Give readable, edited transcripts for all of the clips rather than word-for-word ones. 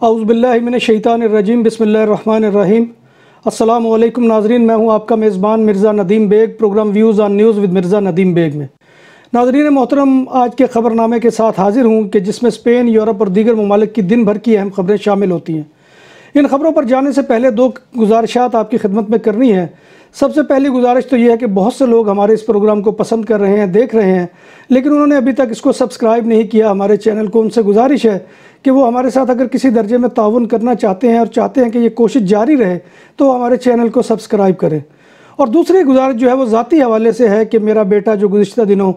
औज़ुबिल्लाहिमिनश्शैतानिर्रजीम बिस्मिल्लाहिर्रहमानिर्रहीम। अस्सलामु अलैकुम नाज़रीन, मैं हूं आपका मेज़बान Mirza Nadeem Baig, programme views on news with Mirza Nadeem Baig में। नाज़रीन मोहतरम, आज के ख़बरनामे के साथ हाज़िर हूं कि जिसमें स्पेन, यूरोप और दीगर ममालिक की दिन भर की अहम ख़बरें शामिल होती हैं। इन ख़बरों पर जाने से पहले दो गुजारिशात आपकी खिदमत में करनी है। सबसे पहली गुजारिश तो ये है कि बहुत से लोग हमारे इस प्रोग्राम को पसंद कर रहे हैं, देख रहे हैं, लेकिन उन्होंने अभी तक इसको सब्सक्राइब नहीं किया हमारे चैनल को। उनसे गुजारिश है कि वो हमारे साथ अगर किसी दर्जे में ताउन करना चाहते हैं और चाहते हैं कि ये कोशिश जारी रहे तो हमारे चैनल को सब्सक्राइब करें। और दूसरी गुजारिश जो है वो ज़ाती हवाले से है कि मेरा बेटा जो गुज़िश्ता दिनों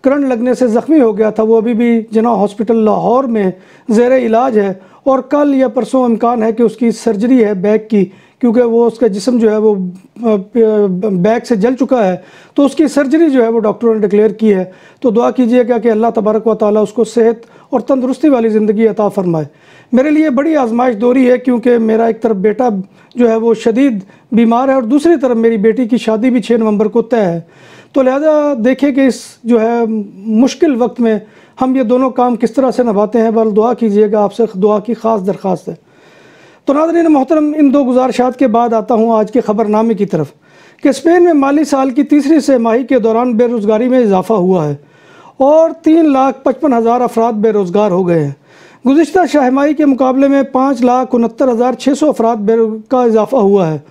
करंट लगने से ज़ख्मी हो गया था, वो अभी भी जिन्ना हॉस्पिटल लाहौर में ज़ेर इलाज है और कल या परसों इम्कान है कि उसकी सर्जरी है बैक की, क्योंकि वो उसका जिस्म जो है वो बैक से जल चुका है, तो उसकी सर्जरी जो है वो डॉक्टरों ने डिक्लेयर की है। तो दुआ कीजिएगा कि अल्लाह तबारक व तआला उसको सेहत और तंदुरुस्ती वाली ज़िंदगी अता फ़रमाए। मेरे लिए बड़ी आजमाइश दौरी है, क्योंकि मेरा एक तरफ बेटा जो है वो शदीद बीमार है और दूसरी तरफ मेरी बेटी की शादी भी 6 नवंबर को तय है। तो लिहाजा देखिए कि इस जो है मुश्किल वक्त में हम ये दोनों काम किस तरह से निभाते हैं। बल दुआ कीजिएगा, आपसे दुआ की ख़ास दरख्वास्त है। तो नाज़रीन मोहतरम, इन दो गुजारिशात के बाद आता हूँ आज के ख़बरनामे की तरफ कि स्पेन में माली साल की तीसरी तिमाही के दौरान बेरोज़गारी में इजाफ़ा हुआ है और 3,55,000 अफराद बेरोज़गार हो गए हैं। गुज़िश्ता छमाही के मुकाबले में 5,69,600 अफराद का इजाफ़ा हुआ है।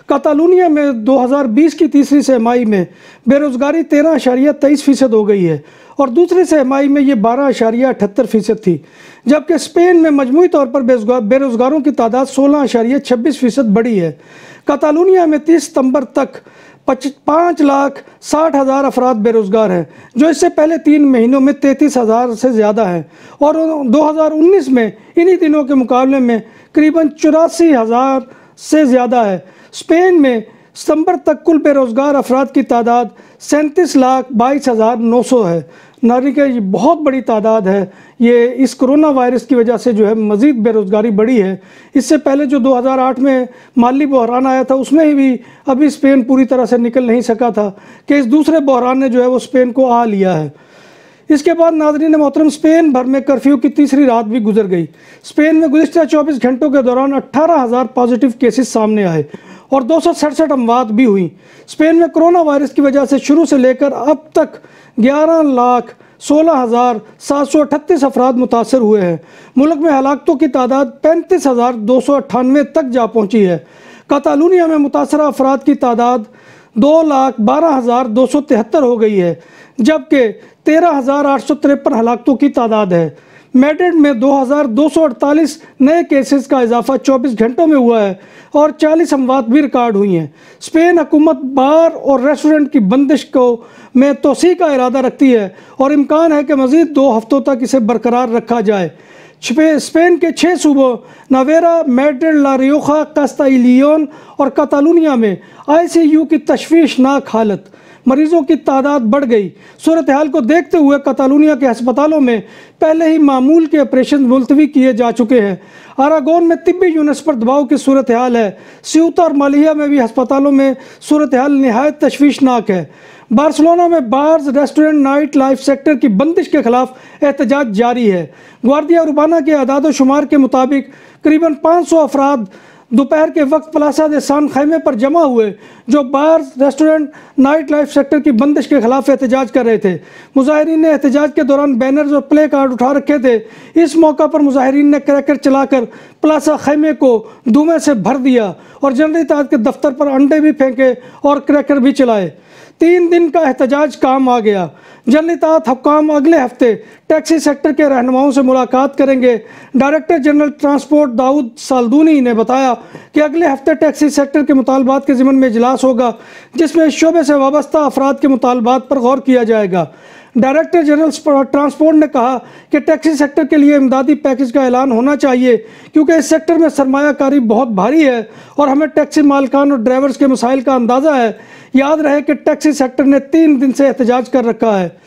कातालूनिया में 2020 की तीसरी तिमाही में बेरोज़गारी 13.23% हो गई है और दूसरी तिमाही में ये 12.78% थी, जबकि स्पेन में मजमूई तौर पर बेरोज़गारों की तादाद 16.26% बढ़ी है। कातालूनिया में 30 सितंबर तक 5,60,000 अफराद बेरोज़गार हैं, जो इससे पहले 3 महीनों में 33,000 से ज़्यादा हैं और 2019 में इन्हीं दिनों के मुकाबले में करीबन 84,000 से ज़्यादा है। स्पेन में सितंबर तक कुल बेरोज़गार अफराद की तादाद 37,22,900 है। नारी का ये बहुत बड़ी तादाद है। ये इस कोरोना वायरस की वजह से जो है मज़ीद बेरोज़गारी बढ़ी है। इससे पहले जो 2008 में माली बहरान आया था, उसमें भी अभी स्पेन पूरी तरह से निकल नहीं सका था कि इस दूसरे बहरान ने जो है वो स्पेन को आ लिया है। इसके बाद नाज़रीन मोहतरम, स्पेन भर में कर्फ्यू की तीसरी रात भी गुजर गई। स्पेन में गुज़िश्ता 24 घंटों के दौरान 18,000 पॉजिटिव केसेस सामने आए और 267 अमवात भी हुई। स्पेन में कोरोना वायरस की वजह से शुरू से लेकर अब तक 11,16,738 अफराद मुतासर हुए हैं। मुल्क में हलाकतों की तादाद 35,298 तक जा पहुँची है। कातालूनिया में मुतासरा अफराद की तादाद 2,12,273 हो गई है, जबकि 13,853 हलाकतों की तादाद है। मैड्रिड में 2,248 नए केसेस का इजाफा 24 घंटों में हुआ है और 40 अमवात भी रिकॉर्ड हुई हैं। स्पेन हुकूमत बार और रेस्टोरेंट की बंदिश को में तोसी का इरादा रखती है और इम्कान है कि मज़ीद 2 हफ्तों तक इसे बरकरार रखा जाए। स्पेन के 6 सूबों नवेरा, मैड्रिड, ला रियोजा, कास्टिलियन और कातालूनिया में ICU की तशवीशनाक हालत, मरीजों की तादाद बढ़ गई। सूरत हाल को देखते हुए कातालूनिया के अस्पतालों में पहले ही मामूल के ऑपरेशन मुलतवी किए जा चुके हैं। अरागोन में तिब्बी यूनिट्स पर दबाव की सूरत हाल है। सियूता और मालिया में भी अस्पतालों में सूरत हाल निहायत तशवीशनाक है। बार्सिलोना में bars, restaurant, night life sector की बंदिश के खिलाफ एहतजाज जारी है। ग्वार्डिया उर्बाना के आदाद शुमार के मुताबिक करीबन 500 अफराद दोपहर के वक्त प्लाजा दे सान खैमे पर जमा हुए, जो bars, restaurant, night life sector की बंदिश के खिलाफ एहतजाज कर रहे थे। मुजाहिरीन ने एहतजाज के दौरान बैनर्स और प्ले कार्ड उठा रखे थे। इस मौका पर मुजाहिरीन ने क्रैकर चलाकर प्लाजा खैमे को धुएं से भर दिया और जनरल इत्तेहाद के दफ्तर पर अंडे भी फेंके और क्रैकर भी चलाए। 3 दिन का एहतजाज काम आ गया। जनरल इत्तेहाद हुक्काम अगले हफ्ते टैक्सी सेक्टर के रहनुमाओं से मुलाकात करेंगे। डायरेक्टर जनरल ट्रांसपोर्ट दाऊद साल्दूनी ने बताया कि अगले हफ्ते टैक्सी सेक्टर के मुतालबात के ज़िमन में इजलास होगा, जिसमें इस शोबे से वाबस्ता अफराद के मुतालबात पर गौर किया जाएगा। डायरेक्टर जनरल ट्रांसपोर्ट ने कहा कि टैक्सी सेक्टर के लिए इमदादी पैकेज का ऐलान होना चाहिए, क्योंकि इस सेक्टर में सरमायाकारी बहुत भारी है और हमें टैक्सी मालिकान और ड्राइवर्स के मसाइल का अंदाज़ा है। याद रहे कि टैक्सी सेक्टर ने 3 दिन से एहतजाज कर रखा है।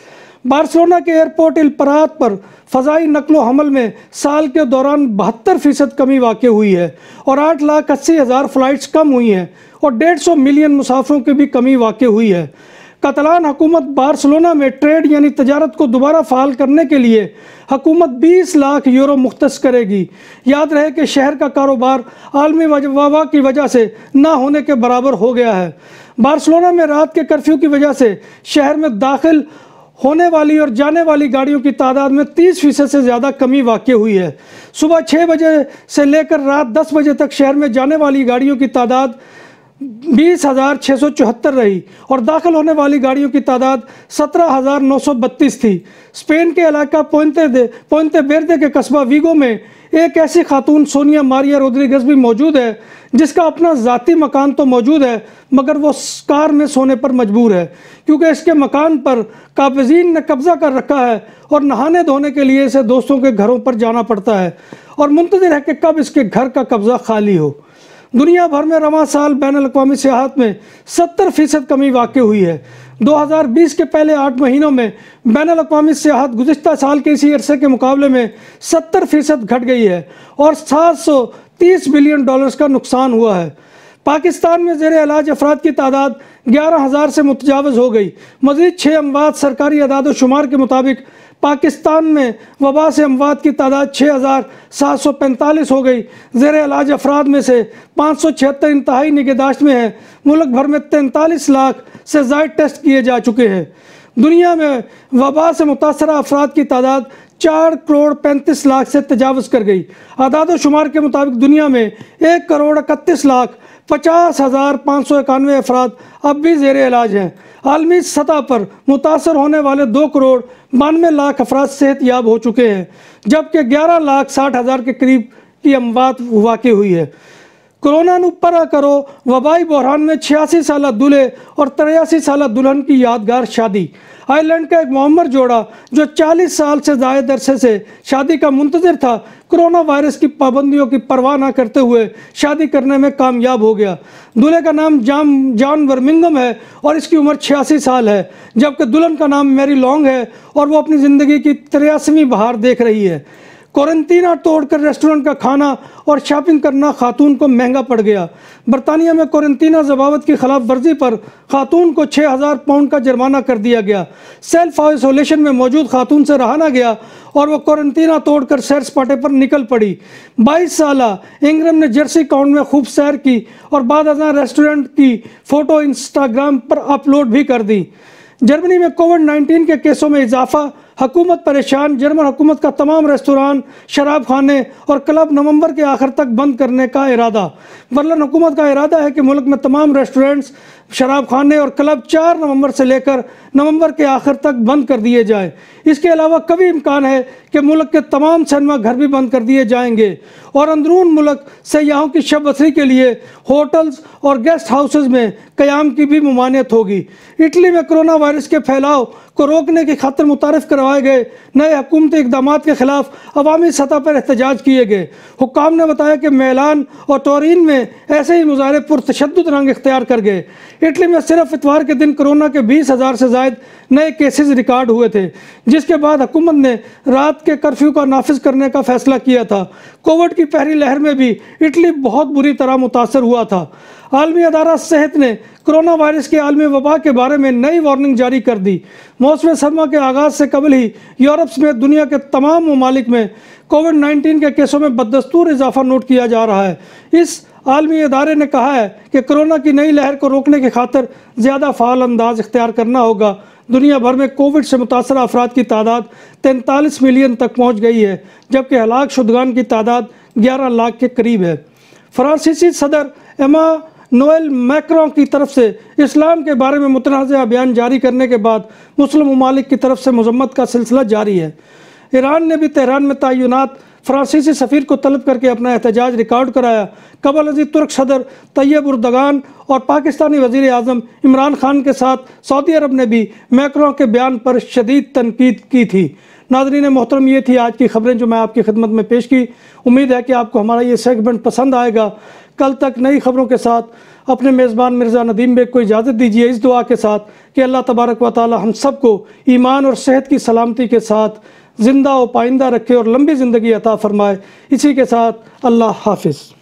बार्सिलोना के एयरपोर्ट इल परात पर फ़ज़ाई नकलो हमल में साल के दौरान 72% कमी वाक़ हुई है और 8,80,000 फ़्लाइट्स कम हुई हैं और 150 मिलियन मुसाफिरों की भी कमी वाक़ हुई है। कतलान हुकूमत बार्सिलोना में ट्रेड यानी तजारत को दोबारा फ़ाल करने के लिए हुकूमत 20 लाख यूरो मुख्तस करेगी। याद रहे कि शहर का कारोबार आलमी वबा की वजह से ना होने के बराबर हो गया है। बार्सिलोना में रात के कर्फ्यू की वजह से शहर में दाखिल होने वाली और जाने वाली गाड़ियों की तादाद में 30% से ज़्यादा कमी वाक़ई हुई है। सुबह 6 बजे से लेकर रात 10 बजे तक शहर में जाने वाली गाड़ियों की तादाद 20,674 रही और दाखिल होने वाली गाड़ियों की तादाद 17,932 थी। स्पेन के इलाका पोइंते वेर्दे के कस्बा वीगो में एक ऐसी खातून सोनिया मारिया रोड्रिगेज भी मौजूद है जिसका अपना ज़ाती मकान तो मौजूद है मगर वो कार में सोने पर मजबूर है क्योंकि इसके मकान पर काबिज़ीन ने कब्ज़ा कर रखा है और नहाने धोने के लिए इसे दोस्तों के घरों पर जाना पड़ता है और मुंतज़िर है कि कब इसके घर का कब्ज़ा खाली हो। दुनिया भर में रवां साल बैनुल-अक़वामी सियाहत में 70% कमी वाक़ई हुई है। 2020 के पहले 8 महीनों में बैनुल-अक़वामी सियाहत गुज़िश्ता साल के इसी अरसे के मुकाबले में 70% घट गई है और $730 बिलियन का नुकसान हुआ है। पाकिस्तान में ज़ेर इलाज अफराद की तादाद 11,000 से मुतजावज़ हो गई। मज़ीद 6 अमवात सरकारी अदाद-ओ-शुमार के मुताबिक पाकिस्तान में वबा से अमवात की तादाद 6,745 हो गई। ज़ेर इलाज अफराद में से 576 इंतहाई निगहदाश्त में है। मुल्क भर में 43 लाख से ज़ायद टेस्ट किए जा चुके हैं। दुनिया में वबा से मुतासरा अफराद की तादाद 4 करोड़ 35 लाख से तजावज़ कर गई। आदाद-ओ-शुमार के मुताबिक दुनिया में 1 करोड़ 31 लाख 50,591 अफराद अब भी ज़ेर इलाज हैं। आलमी सतह पर मुतासर होने वाले 2 करोड़ 92 लाख अफराद सेहत याब हो चुके हैं जबकि 11 लाख 60 हज़ार के करीब की अमवात वाक़ई हुई है। कोरोना नु परा करो वबाई बहरान में 86 साला दूल्हे और 83 साला दुल्हन की यादगार शादी। आयरलैंड का एक मुअम्मर जोड़ा जो 40 साल से ज़ायद अरसे से शादी का मुंतज़िर था कोरोना वायरस की पाबंदियों की परवाह न करते हुए शादी करने में कामयाब हो गया। दूल्हे का नाम जॉन वर्मिंघम है और इसकी उम्र 86 साल है जबकि दुल्हन का नाम मैरी लॉन्ग है और वो अपनी ज़िंदगी की 83वीं बहार देख रही है। क्वारंटीना तोड़कर रेस्टोरेंट का खाना और शॉपिंग करना खातून को महंगा पड़ गया। बरतानिया में क्वारंटीना ज़वाबत की खिलाफ वर्जी पर खातून को 6,000 पाउंड का जुर्माना कर दिया गया। सेल्फ आइसोलेशन में मौजूद खातून से रहा ना गया और वो क्वारंटीना तोड़कर सैर सपाटे पर निकल पड़ी। 22 साला इंग्रम ने जर्सी काउंटी में खूब सैर की और बाद अज़ां रेस्टोरेंट की फ़ोटो इंस्टाग्राम पर अपलोड भी कर दी। जर्मनी में कोविड-19 के केसों में इजाफा, हुकूमत परेशान। जर्मन हुकूमत का तमाम रेस्तोरां, शराब खाने और क्लब नवंबर के आखिर तक बंद करने का इरादा। बर्लिन हुकूमत का इरादा है कि मुल्क में तमाम रेस्टोरेंट्स, शराब खाने और क्लब 4 नवंबर से लेकर नवंबर के आखिर तक बंद कर दिए जाए। इसके अलावा कभी इम्कान है कि मुल्क के तमाम सिनेमा घर भी बंद कर दिए जाएंगे और अंदरून मुल्क सयाहों की शब बसरी के लिए होटल्स और गेस्ट हाउसेज में क़याम की भी ममानियत होगी। इटली में कोरोना वायरस के फैलाव को रोकने की खातिर मुतारिफ करवाए गए नए हुकूमती इक़दाम के ख़िलाफ़ अवामी सतह पर एहतजाज किए गए। हुक्काम ने बताया कि मिलान और टोरिन में ऐसे ही मुजाहरे पुरतशद्दुद रंग इख्तियार कर गए। इटली में सिर्फ इतवार के दिन कोरोना के 20,000 से ज़ायद नए केसेस रिकॉर्ड हुए थे जिसके बाद हुकूमत ने रात के कर्फ्यू का नाफिज करने का फैसला किया था। कोविड की पहली लहर में भी इटली बहुत बुरी तरह मुतासर हुआ था। आलमी अदारा सेहत ने कोरोना वायरस के आलमी वबा के बारे में नई वार्निंग जारी कर दी। मौसम सरमा के आगाज़ से कबल ही यूरोप समेत दुनिया के तमाम ममालिक में कोविड-19 के केसों में बदस्तूर इजाफा नोट किया जा रहा है। इस आलमी अदारे ने कहा है कि कोरोना की नई लहर को रोकने की खातिर ज़्यादा फ़ाल अंदाज इख्तियार करना होगा। दुनिया भर में कोविड से मुतासर अफराद की तादाद 43 मिलियन तक पहुँच गई है जबकि हलाक शुदगान की तादाद 11 लाख के करीब है। फ्रांसीसी सदर इमानुएल मैक्रों की तरफ से इस्लाम के बारे में मुतनाज़ा बयान जारी करने के बाद मुस्लिम ममालिक की तरफ से मजम्मत का सिलसिला जारी है। ईरान ने भी तेहरान में तयनात फ्रांसीसी सफ़ीर को तलब करके अपना एहतजाज रिकॉर्ड कराया। कबल अज़ीज़ तुर्क सदर तैयब उर्दगान और पाकिस्तानी वज़ीर आज़म इमरान खान के साथ सऊदी अरब ने भी मैक्रों के बयान पर शदीद तनकीद की थी। नाज़रीन मोहतरम, ये थी आज की खबरें जो मैं आपकी खिदमत में पेश की। उम्मीद है कि आपको हमारा ये सेगमेंट पसंद आएगा। कल तक नई खबरों के साथ अपने मेज़बान मिर्ज़ा नदीम बेग को इजाज़त दीजिए इस दुआ के साथ कि अल्लाह तबारक व तआला हम सबको ईमान और सेहत की सलामती के साथ ज़िंदा व पाइंदा रखे और लंबी ज़िंदगी अता फ़रमाए। इसी के साथ अल्लाह हाफ़िज़।